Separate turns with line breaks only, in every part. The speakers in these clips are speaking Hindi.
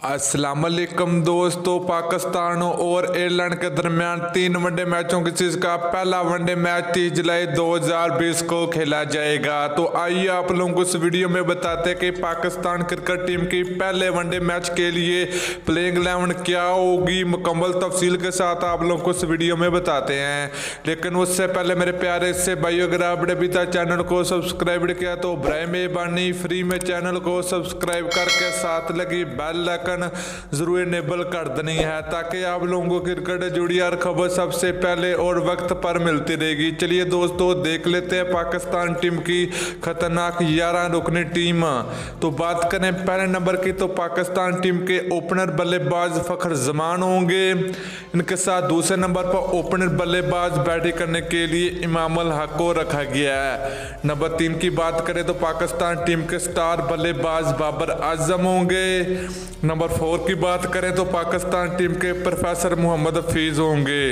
अस्सलाम वालेकुम दोस्तों। पाकिस्तान और आयरलैंड के दरमियान 3 वनडे मैचों की सीरीज का पहला वनडे मैच 30 जुलाई 2020 को खेला जाएगा। तो आइए आप लोगों को इस वीडियो में बताते हैं कि पाकिस्तान क्रिकेट टीम की पहले वनडे मैच के लिए प्लेइंग 11 क्या होगी। मुकम्मल तफसील के साथ आप लोगों को इस वीडियो में बताते हैं, लेकिन उससे पहले मेरे प्यारे से भाइयों, अगर आपने अभी तक चैनल को सब्सक्राइब किया तो बराए मेहरबानी फ्री में चैनल को सब्सक्राइब करके साथ लगी बेल आइकन जरूर इनेबल कर देनी है, ताकि आप लोगों को क्रिकेट से जुड़ी हर खबर सबसे पहले और वक्त पर मिलती रहेगी। चलिए दोस्तों देख लेते हैं पाकिस्तान टीम की खतरनाक 11 रुकनी टीम। तो बात करें पहले नंबर की, तो पाकिस्तान टीम के ओपनर बल्लेबाज फखर जमान होंगे। इनके साथ दूसरे नंबर पर ओपनर बल्लेबाज बैटिंग करने के लिए इमाम अल हक को रखा गया है। नंबर 3 की बात करें तो पाकिस्तान टीम के स्टार बल्लेबाज बाबर आजम होंगे। नंबर 4 की बात करें तो पाकिस्तान टीम के प्रोफेसर मोहम्मद हफीज होंगे।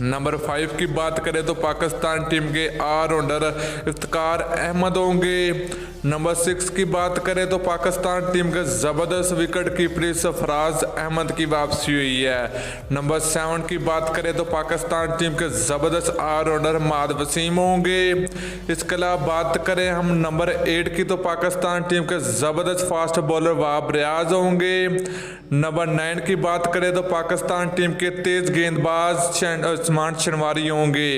नंबर 5 की बात करें तो पाकिस्तान टीम के ऑलराउंडर इफ्तिकार अहमद होंगे। नंबर 6 की बात करें तो पाकिस्तान टीम के ज़बरदस्त विकेट कीपर सरफराज अहमद की वापसी हुई है। नंबर 7 की बात करें तो पाकिस्तान टीम के ज़बरदस्त ऑलराउंडर माद वसीम होंगे। इसके अलावा बात करें हम नंबर 8 की, तो पाकिस्तान टीम के ज़बरदस्त फास्ट बॉलर वाब रियाज होंगे। नंबर 9 की बात करें तो पाकिस्तान टीम के तेज गेंदबाज उस्मान शनवारी होंगे।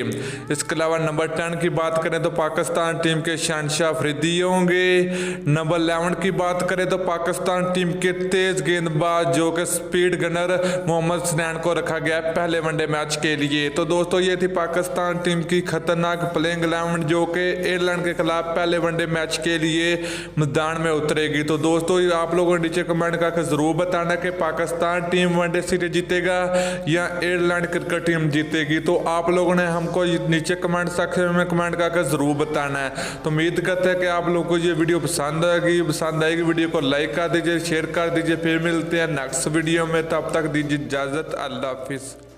इसके अलावा नंबर 10 की बात करें तो पाकिस्तान टीम के शहनशाह अफरीदी होंगे। नंबर 11 की बात करें तो पाकिस्तान टीम के तेज गेंदबाज जो कि स्पीड गनर मोहम्मद सनैन को रखा गया पहले वनडे मैच के लिए। तो दोस्तों ये थी पाकिस्तान टीम की खतरनाक प्लेइंग 11 जो कि आयरलैंड के खिलाफ पहले वनडे मैच के लिए मैदान में उतरेगी। तो दोस्तों आप लोगों ने नीचे कमेंट करके जरूर बताना कि पाकिस्तान टीम वनडे सीरीज जीतेगा या आयरलैंड क्रिकेट टीम जीतेगी। तो आप लोगों ने हमको नीचे कमेंट सेक्शन में कमेंट करके जरूर बताना है। तो उम्मीद करते हैं कि आप लोगों को ये वीडियो पसंद आएगी वीडियो को लाइक कर दीजिए, शेयर कर दीजिए। फिर मिलते हैं नेक्स्ट वीडियो में, तब तक दीजिए इजाजत। अल्लाह हाफिज।